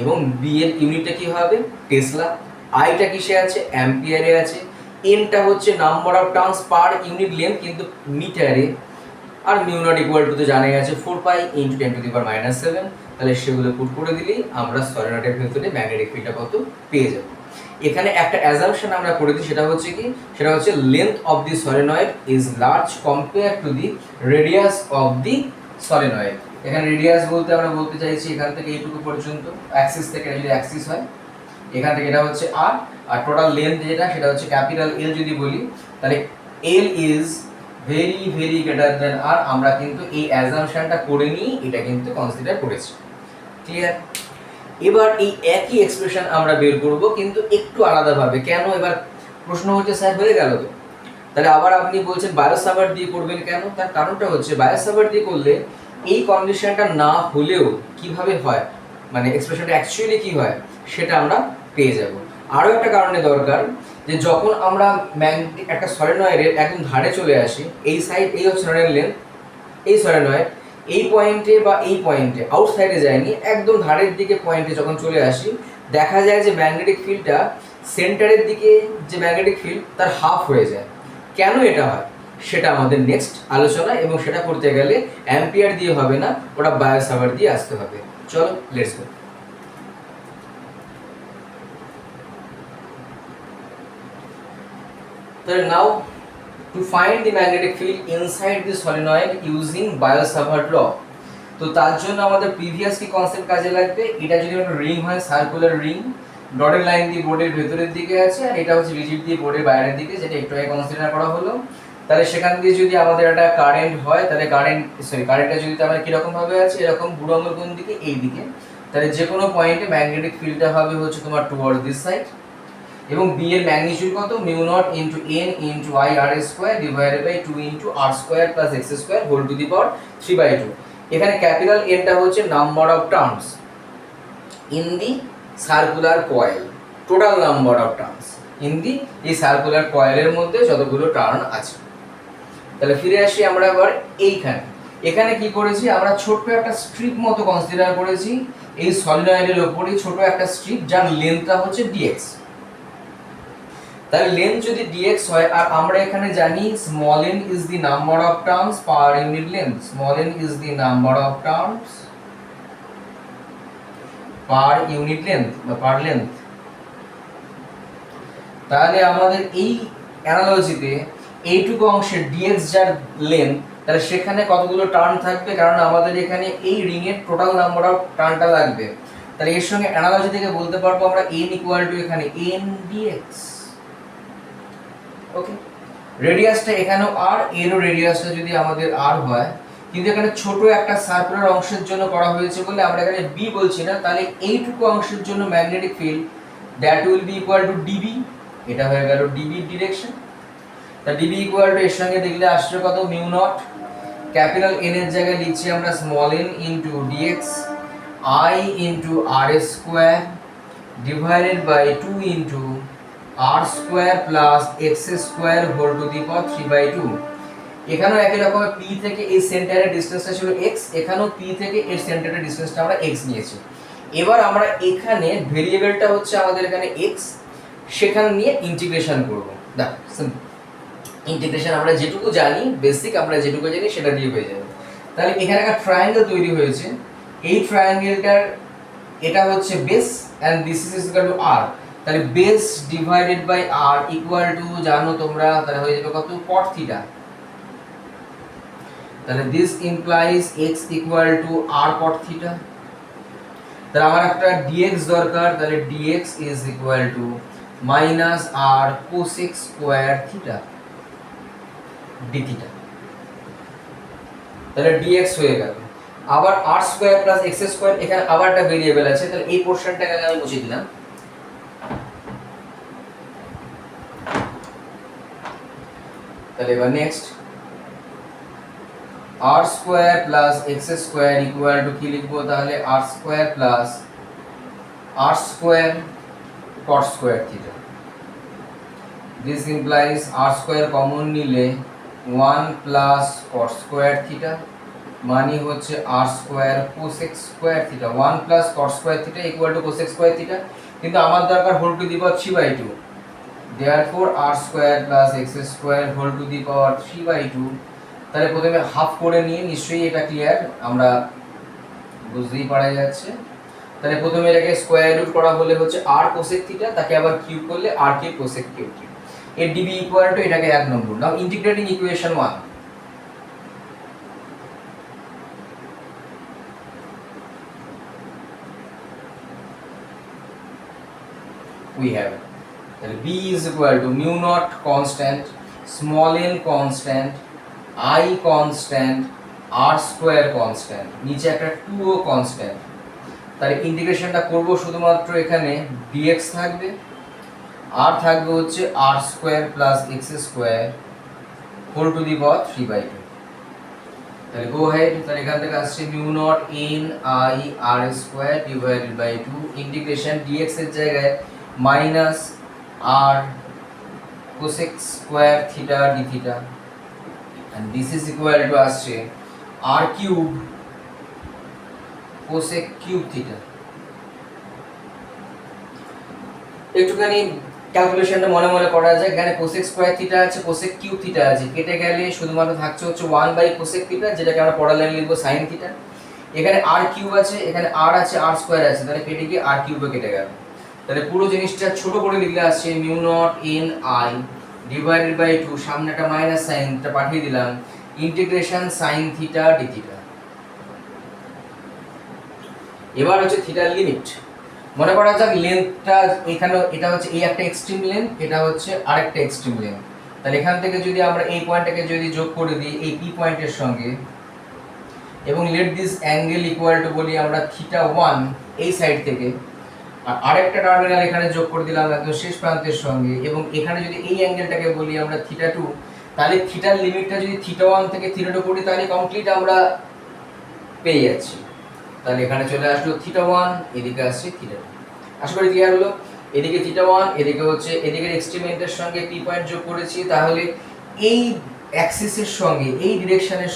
এবং বি এর ইউনিটটা কি হবে? টেসলা। আইটা কিসে আছে? অ্যাম্পিয়ারে আছে। এনটা হচ্ছে number of turns per unit length, কিন্তু মিটারে। আর মিউ নট ইকুয়াল টু তো জানাই আছে 4 পাই ইন্টু 10⁻⁷। তাহলে সেগুলো পুট করে দিলেই আমরা সলিনয়েডের ভেতরে ম্যাগনেটিক ফিল্ডটা কত পেয়ে যাব। এখানে একটা অ্যাজাম্পশন আমরা করে দিই, সেটা হচ্ছে কি, সেটা হচ্ছে length of the solenoid is large compare to the radius of the solenoid. এখানে রেডিয়াস বলতে আমরা বলতে চাইছি এখান থেকে এইটুকু পর্যন্ত, অ্যাক্সিস থেকে, যদি অ্যাক্সিস হয় এখান থেকে এটা হচ্ছে আর, আর টোটাল লেন্থ যেটা সেটা হচ্ছে ক্যাপিটাল এল যদি বলি, তাহলে L is very very greater than R. আমরা কিন্তু এই অ্যাজাম্পশনটা করে নিই, এটা কিন্তু কনসিডার করেছি। ক্লিয়ার? এবার এই একই এক্সপ্রেশন আমরা বের করব, কিন্তু একটু আলাদাভাবে। কেন? এবার প্রশ্ন হচ্ছে স্যার হয়ে গেল তো, তাহলে আবার আপনি বলছেন বায়োসাভার দিয়ে করবেন কেন? তার কারণটা হচ্ছে বায়োসাভার দিয়ে করলে এই কন্ডিশনটা না হলেও কিভাবে হয়, মানে এক্সপ্রেশনটা অ্যাকচুয়ালি কি হয় সেটা আমরা পেয়ে যাব। আরও একটা কারণে দরকার, যে যখন আমরা একটা সলিনয়েডের একদম ধারে চলে আসি, এই সাইড, এই হচ্ছে সলিনয়েড লেন্থ, এই সলিনয়েড এই পয়েন্টে বা এই পয়েন্টে আউটসাইডে যায়নি, একদম ধারের দিকে পয়েন্টে যখন চলে আসি, দেখা যায় যে ম্যাগনেটিক ফিল্ডটা সেন্টারের দিকে, যে ম্যাগনেটিক ফিল্ড তার হাফ হয়ে যায়। কেন এটা হয় সেটা আমাদের নেক্সট আলোচনা, এবং সেটা করতে গেলে অ্যাম্পিয়ার দিয়ে হবে না, ওটা বায়োসাভার দিয়ে আসতে হবে। চলো লেটস গো। তাহলে now to find the magnetic field inside the solenoid using Biot Savart law. তো তার জন্য আমাদের প্রিভিয়াস কি কনসেপ্ট কাজে লাগবে? এটা যদি একটা রিং হয়, সার্কুলার রিং, ডটেড লাইন দিয়ে বোর্ডের ভেতরের দিকে আছে, আর এটা হচ্ছে রিজিড দিয়ে বোর্ডের বাইরের দিকে, যেটা একটু আগে কনসিডার করা হলো। তাহলে সেখান দিয়ে যদি আমাদের একটা কারেন্ট হয়, তাহলে কারেন্টটা যদি আমার কিরকম ভাবে আছে, এরকম বুড়ো আঙুল কোন দিকে? এই দিকে। তাহলে যে কোনো পয়েন্টে ম্যাগনেটিক ফিল্ডটা হবে হচ্ছে তোমার টুয়ার্ডস দিস সাইড। এবং বি এর ম্যাগনিটিউড কত? Mu naught into N into I R square divided by 2 into R square plus X square whole to the power 3/2। এখানে ক্যাপিটাল এনটা হচ্ছে number of turns in the circular coil, total number of turns in the, এই circular কয়েলের মধ্যে যতগুলো turn আছে। তাহলে ফিরে আসি আমরা এবার এইখানে। এখানে কি করেছি আমরা? ছোট্ট একটা স্ট্রিপ মতো কনসিডার করেছি এই সলিনয়েডের উপরেই, ছোট একটা স্ট্রিপ যার লেন্থটা হচ্ছে ডিএক্স। তাহলে লেন্থ যদি dx হয়, আর আমরা এখানে জানি small n is the number of terms per unit length, small n is the number of terms per unit length বা পার লেন্থ। তাহলে আমাদের এই অ্যানালজিতে এইটুকু অংশের ডিএক্স যার লেন্থ, তাহলে সেখানে কতগুলো টার্ন থাকবে, কারণ আমাদের এখানে এই রিং এর টোটাল নাম্বার অফ টার্নটা লাগবে। তাহলে এর সঙ্গে অ্যানালজি থেকে বলতে পারবো আমরা n ইকুয়াল টু এখানে n dx। ওকে, রেডিয়াসটা এখানেও r, এরও রেডিয়াসটা যদি আমাদের r হয়, কিন্তু এখানে ছোট একটা সার্কুলার অংশের জন্য করা হয়েছে বলে আমরা এখানে b বলছি না। তাহলে এইটুকু অংশের জন্য magnetic field that will be equal to db, এটা হয়ে গেল db ডিরেকশন। তা db ইকুয়াল টু এর সঙ্গে দেখলে আসছে কত, মিউ নট ক্যাপিটাল n এর জায়গায় লিখছি আমরা small n into dx I into r square divided by 2 into r square plus x square whole to the power 3/2। এখানেও একই রকম p থেকে এই সেন্টারের ডিসটেন্সটা ছিল x, এখানেও p থেকে এর সেন্টারের ডিসটেন্সটা আমরা x নিয়েছি। এবার আমরা এখানে ভেরিয়েবলটা হচ্ছে আমাদের এখানে x, সেখানে নিয়ে ইন্টিগ্রেশন করব। দেখো সিম্পল ইন্টিগ্রেশন আমরা যেটুকু জানি, বেসিক আমরা যেটুকু জানি সেটা দিয়ে হয়ে যাবে। তাহলে এখানে একটা ট্রায়াঙ্গেল তৈরি হয়েছে, এই ট্রায়াঙ্গেলটার এটা হচ্ছে base and this is equal to r। তাহলে base divided by r equal to, জানো তোমরা, তাহলে হয়ে যাবে কত, cot থিটা। তাহলে this implies x equal to r cot theta. তাহলে আমার একটা dx দরকার, তাহলে dx is equal to minus r cosec square theta d theta. তাহলে dx হয়ে গেল। আবার r square plus x square, এখানে আবার একটা ভেরিয়েবল আছে, তাহলে এই পোরশনটাকে আমি মুছে দিলাম। তাহলে এবার next r square plus x square equal to কি লিখবো, তাহলে r square plus r square cot square theta. This implies r square common নিলে 1 প্লাস cot স্কয়ার থিটা মানে হচ্ছে r square cosec square theta. 1 plus cot square theta equal to cosec square theta, কিন্তু আমার দরকার whole to the power 3/2। Therefore r square plus x square whole to the power 3/2। তাহলে প্রথমে half করে নিয়ে, নিশ্চয়ই এটা ক্লিয়ার, আমরা বুঝতেই পারা যাচ্ছে। তাহলে প্রথমে এটাকে স্কয়ার রুট করা হলে হচ্ছে r cosec থিটা, তাকে আবার কিউব করলে r কিউব cosec কিউব। এর db ইকুয়াল টু এটাকে 1 নম্বর। নাও ইন্টিগ্রেটিং ইকুয়েশন 1, we have তাহলে b is equal to mu naught constant, small n constant, I constant, r square constant, নিচে একটা 2 ও constant। তাহলে ইন্টিগ্রেশনটা করব শুধুমাত্র এখানে dx থাকবে, আর থাকবে হচ্ছে r square plus x square whole to the power 3/2। তাহলে গো হেড, তাহলে এখান থেকে আসছে mu naught n I r square divided by 2 integration dx এর জায়গায় minus r cosec square theta d theta and this is equal to আসছে r cube cosec cube theta. একটুখানি ক্যালকুলেশনটা মনে মনে করা যায়, এখানে cosec স্কয়ার থিটা আছে, cosec কিউব থিটা আছে, কেটে গেলে শুধুমাত্র থাকছে হচ্ছে 1 বাই cosec থিটা, যেটাকে আমরা পরের লাইনে লিখব sin থিটা। এখানে r কিউব আছে, এখানে r আছে, r স্কয়ার আছে, তাহলে কেটে গিয়ে r কিউবে কেটে গেল। তাহলে পুরো জিনিসটা ছোট করে লিখলে আসছে mu naught n I divided by 2, সামনে একটা মাইনাস সাইনটা পাঠিয়ে দিলাম, integration sin theta d theta. এবার হচ্ছে থিটার লিমিট। মনে করা যাক লেন্থটা এখানে, এটা হচ্ছে এই একটা এক্সট্রিম লেন্থ, এটা হচ্ছে আরেকটা এক্সট্রিম লেন্থ। তাহলে এখান থেকে যদি আমরা এই পয়েন্টটাকে যদি যোগ করে দিই এই পি পয়েন্টের সঙ্গে, এবং let this angle equal to বলি আমরা থিটা 1 এই সাইড থেকে, আর আরেকটা টার্মিনাল এখানে যোগ করে দিলাম একদম শেষ প্রান্তের সঙ্গে, এবং এখানে যদি এই অ্যাঙ্গেলটাকে বলি আমরা থিটা 2, তাহলে থিটার লিমিটটা যদি থিটা 1 থেকে থিটা 2 করি তাহলে কমপ্লিট আমরা পেয়ে যাচ্ছি। তাহলে এখানে চলে আসলো থিটা 1, এদিকে আসছে থিটা 2। আশা করি ক্লিয়ার হলো। এদিকে থিটা 1, এদিকে হচ্ছে এদিকের এক্সট্রিমেন্টের সঙ্গে পি পয়েন্ট যোগ করেছি, তাহলে এই অ্যাক্সিসের সঙ্গে এই ডিরেকশনের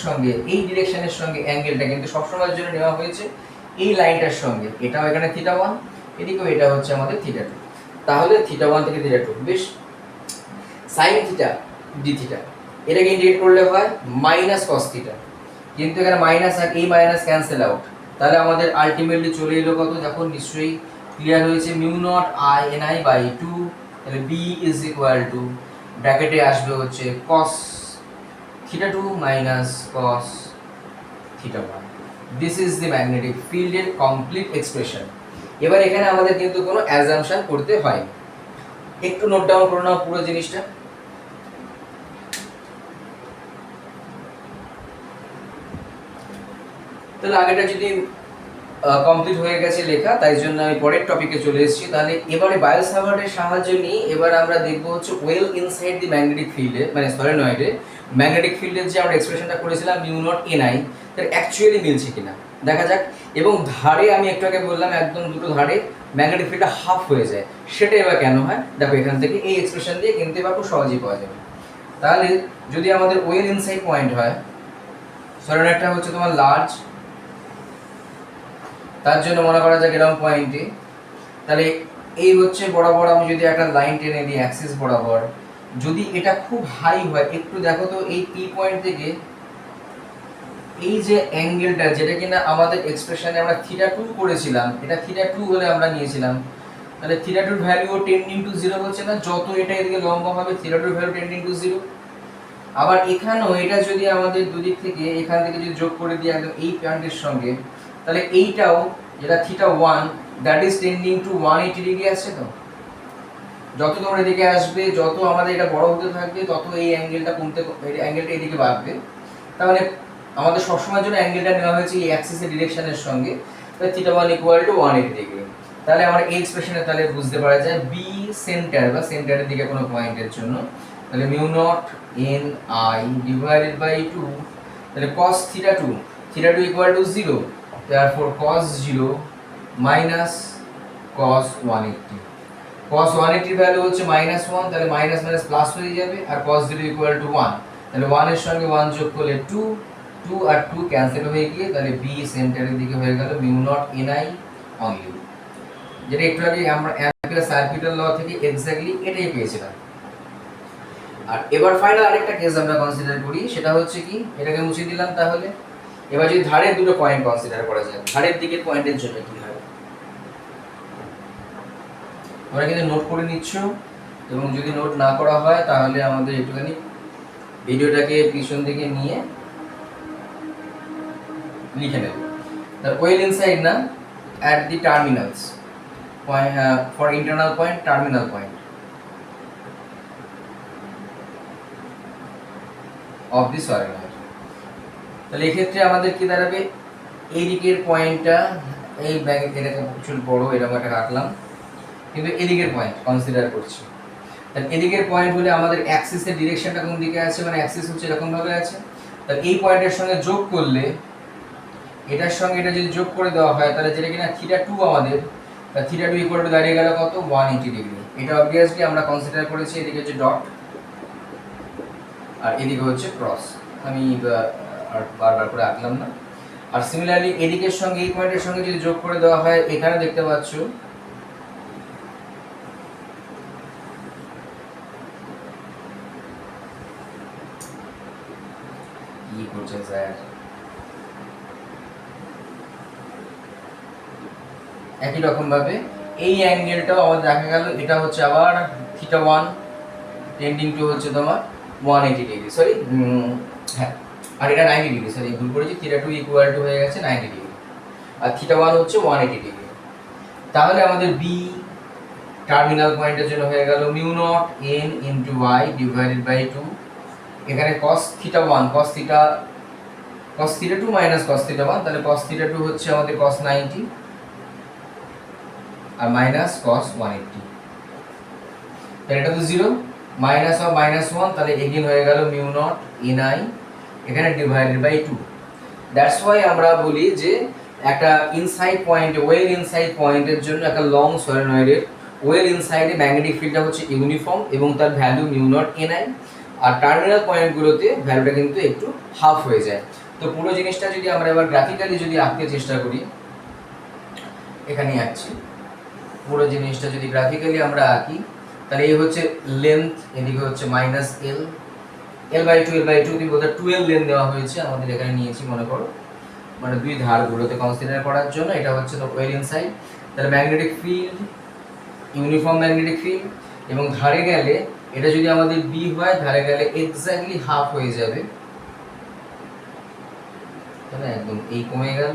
সঙ্গে অ্যাঙ্গেলটা কিন্তু সবসময়ের জন্য নেওয়া হয়েছে এই লাইনটার সঙ্গে। এটাও এখানে থিটা 1, এদিকেও এটা হচ্ছে আমাদের থিটা 2। তাহলে থিটা 1 থেকে থিটা 2, বেশ। sin থিটা d থিটা, এটাকে ইন্টিগ্রেট করলে হয় মাইনাস cos থিটা, কিন্তু এখানে মাইনাস আর এই মাইনাস ক্যান্সেল আউট। তাহলে আমাদের আলটিমেটলি চলে এলো কত, যখন নিশ্চয়ই ক্লিয়ার হয়েছে, mu naught I n I by 2। তাহলে b ইজ ইকুয়াল টু ব্র্যাকেটে আসবে হচ্ছে cos theta two minus cos theta one. This is the magnetic ফিল্ডের কমপ্লিট এক্সপ্রেশন। এবার এখানে আমাদের কিন্তু কোনো অ্যাজাম্পশন করতে হয়, একটু নোট ডাউন করে নাও পুরো জিনিসটা। তাহলে আগেটা যদি কমপ্লিট হয়ে গেছে লেখা, তাই জন্য আমি পরের টপিকে চলে এসেছি। তাহলে এবারে বায়োসাভার্টের সাহায্য নিয়ে এবার আমরা দেখবো হচ্ছে ওয়েল ইনসাইড দি ম্যাগনেটিক ফিল্ডে, মানে সলিনয়েডে ম্যাগনেটিক ফিল্ডের যে আমরা এক্সপ্রেশনটা করেছিলাম মিউ নট এন আই, তার অ্যাকচুয়ালি মিলছে কিনা দেখা যাক। এবং ধারে আমি একটু আগে বললাম একদম দুটো ধারে ম্যাগনেটিক ফিল্ডটা হাফ হয়ে যায়, সেটা এবার কেন হয় দেখো এখান থেকে এই এক্সপ্রেশন দিয়ে কিন্তু এবার খুব সহজেই পাওয়া যাবে। তাহলে যদি আমাদের ওয়েল ইনসাইড পয়েন্ট হয়, সলিনয়েডটা হচ্ছে তোমার লার্জ, তার জন্য মনে করা যাক এরকম পয়েন্টে, তাহলে এই হচ্ছে বরাবর আমি যদি একটা লাইন টেনে দিই অ্যাক্সিস বরাবর, যদি এটা খুব হাই হয়, একটু দেখো তো এই পি পয়েন্ট থেকে এই যে অ্যাঙ্গেলটা যেটা কিনা আমাদের এক্সপ্রেশনে আমরা থিটা টু করেছিলাম, এটা থিটা টু বলে আমরা নিয়েছিলাম, তাহলে theta tour value tending to zero হচ্ছে না, যত এটা এদিকে লম্বা হবে theta tour value tending to zero. আবার এখানেও এটা যদি আমাদের দুদিক থেকে এখান থেকে যদি যোগ করে দিই একদম এই পয়েন্টের সঙ্গে, তাহলে এইটাও যেটা theta one that is tending to 180 degree আসছে। তো যত তোমরা এদিকে আসবে, যত আমাদের এটা বড় হতে থাকবে, তত এই অ্যাঙ্গেলটা কমতে, অ্যাঙ্গেলটা এদিকে বাড়বে। তাহলে আমাদের সবসময়ের জন্য অ্যাঙ্গেলটা নেওয়া হয়েছে এই অ্যাক্সিসের ডিরেকশনের সঙ্গে, তাহলে theta one equal to 180 degree. তাহলে আমরা এই এক্সপ্রেশনে তাহলে বুঝতে পারা যায় বি সেন্টার বা সেন্টারের দিকে কোনো পয়েন্টের জন্য, তাহলে mu naught N I divided by two, তাহলে cos theta two equal to 0, therefore cos 0 minus cos 180, cos 180 value হচ্ছে -1, তাহলে মাইনাস মাইনাস প্লাস হয়ে যাবে, আর cos 0 ইকুয়াল টু 1, তাহলে 1 এর সঙ্গে 1 যোগ করলে 2, 2 আর 2 ক্যান্সেল হয়ে গিয়ে তাহলে বি সেন্টারের দিকে হয়ে গেল mu naught N I only, যেটা একটু আগে আমরা অ্যাম্পিয়ার সার্কিটের ল থেকে এক্স্যাক্টলি এটাই পেয়েছিলাম। আর এবার ফাইনাল আরেকটা কেস আমরা কনসিডার করি, সেটা হচ্ছে কি, এটাকে মুছে দিলাম। তাহলে এবার যদি ধারের দুটো পয়েন্ট কনসিডার করা যায়, ধারের দিকের পয়েন্টের জন্য কি হয় তোমরা কিন্তু নোট করে নিচ্ছ, এবং যদি নোট না করা হয় তাহলে আমাদের একটুখানি ভিডিওটাকে পিছন দিকে নিয়ে লিখে নেব। তার ওয়েল ইনসাইড না at the terminals for internal point, terminal point of the solenoid. তাহলে এক্ষেত্রে আমাদের কি দাঁড়াবে, এই দিকের পয়েন্টটা এই ব্যাগে এরকম প্রচুর বড় এরকম একটা রাখলাম, কিন্তু এদিকের পয়েন্ট কনসিডার করছি। তাহলে এদিকের পয়েন্ট হলে আমাদের অ্যাক্সিসের ডিরেকশনটা কোন দিকে আছে, মানে অ্যাক্সিস হচ্ছে এরকম ভাবে আছে। তাহলে এই পয়েন্টের সঙ্গে যোগ করলে, এটার সঙ্গে এটা যদি যোগ করে দেওয়া হয়, তাহলে যেটা কিনা থিটা টু আমাদের, তাহলে থিটা টু ইকুয়াল টু দাঁড়িয়ে গেল কত, 180 ডিগ্রি। এটা অবভিয়াসলি আমরা কনসিডার করেছি এদিকে হচ্ছে ডট আর এদিকে হচ্ছে ক্রস, আমি আর বারবার করে আঁকলাম না। আর সিমিলারলি এদিকের সঙ্গে এই পয়েন্টের সঙ্গে যদি যোগ করে দেওয়া হয়, এখানে দেখতে পাচ্ছ কি করছে স্যার, একই রকম ভাবে এই অ্যাঙ্গেলটাও আমাদের দেখা গেল এটা হচ্ছে আবার থিটা ওয়ান টেন্ডিং টু হচ্ছে তোমার 180 ডিগ্রি, সরি হ্যাঁ, আর এটা 90 ডিগ্রি, সরি ভুল করেছি, থিটা টু ইকুয়াল টু হয়ে গেছে 90 ডিগ্রি, আর থিটা ওয়ান হচ্ছে 180 ডিগ্রি। তাহলে আমাদের বি টার্মিনাল পয়েন্টের জন্য হয়ে গেল mu naught N into Y divided by 2, এখানে cos theta one cos theta two minus cos theta one, তাহলে cos থিটা টু হচ্ছে আমাদের cos 90 আর মাইনাস cos 180, তাহলে এটা তো 0 মাইনাস অফ -1, তাহলে এগেইন হয়ে গেল মিউ নট এন আই এখানে ডিভাইডেড বাই 2। দ্যাটস ওয়াই আমরা বলি যে একটা ইনসাইড পয়েন্ট, ওয়েল ইনসাইড পয়েন্টের জন্য একটা লং সলিনয়েডের ওয়েল ইনসাইডে ম্যাগনেটিক ফিল্ডটা হচ্ছে ইউনিফর্ম এবং তার value mu naught N I, আর টার্মিনাল পয়েন্টগুলোতে ভ্যালুটা কিন্তু একটু হাফ হয়ে যায়। তো পুরো জিনিসটা যদি আমরা এবার গ্রাফিক্যালি যদি আঁকতে চেষ্টা করি, এখানে আঁকছি, পুরো জিনিসটা যদি গ্রাফিক্যালি আমরা আঁকি, তাহলে এই হচ্ছে লেন্থ, এদিকে হচ্ছে minus L, L by two, তুমি বলতে 12 লেন্থ দেওয়া হয়েছে আমাদের এখানে নিয়েছি মনে করো, মানে দুই ধারগুলোতে কনসিডার করার জন্য। এটা হচ্ছে তো ওয়েল ইনসাইড, তাহলে magnetic field uniform magnetic field, এবং ধারে গেলে এটা যদি আমাদের বি হয় ধারে গেলে এক্স্যাক্টলি হাফ হয়ে যাবে, তাহলে একদম এই কমে গেল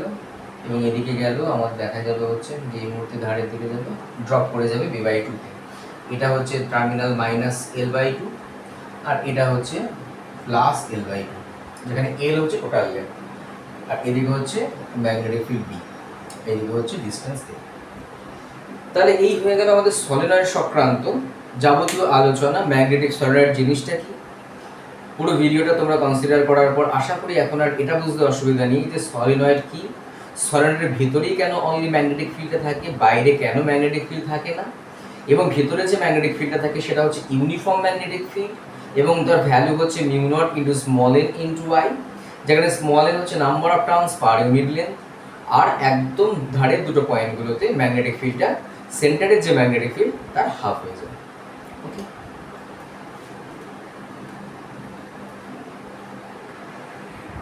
এবং এদিকে গেল আমার দেখা যাবে হচ্ছে যে এই মুহূর্তে ধারের দিকে যাবে, ড্রপ করে যাবে বি বাই টুতে। এটা হচ্ছে terminal minus L by two, আর এটা হচ্ছে প্লাস এল বাই টু, যেখানে এল হচ্ছে টোটাল লেন্থ আর এদিকে হচ্ছে ম্যাগনেটিক ফিল্ড বি, এদিকে হচ্ছে ডিস্টেন্স এ। তাহলে এই হয়ে গেল আমাদের সলিনয়েড সংক্রান্ত যাবতীয় আলোচনা। ম্যাগনেটিক সলিনয়েড জিনিসটা কি, পুরো ভিডিওটা তোমরা কনসিডার করার পর আশা করি এখন আর এটা বুঝতে অসুবিধা নেই যে সলিনয়েড কি, সলিনয়েডের ভিতরেই কেন অনলি ম্যাগনেটিক ফিল্ডটা থাকে, বাইরে কেন ম্যাগনেটিক ফিল্ড থাকে না, এবং ভিতরে যে ম্যাগনেটিক ফিল্ডটা থাকে সেটা হচ্ছে ইউনিফর্ম ম্যাগনেটিক ফিল্ড এবং তার ভ্যালু হচ্ছে mu naught into small N into I, যেখানে স্মল এন হচ্ছে number of turns per unit length, আর একদম ধারের দুটো পয়েন্টগুলোতে ম্যাগনেটিক ফিল্ডটা সেন্টারের যে ম্যাগনেটিক ফিল্ড তার হাফ হয়ে যাবে। ওকে।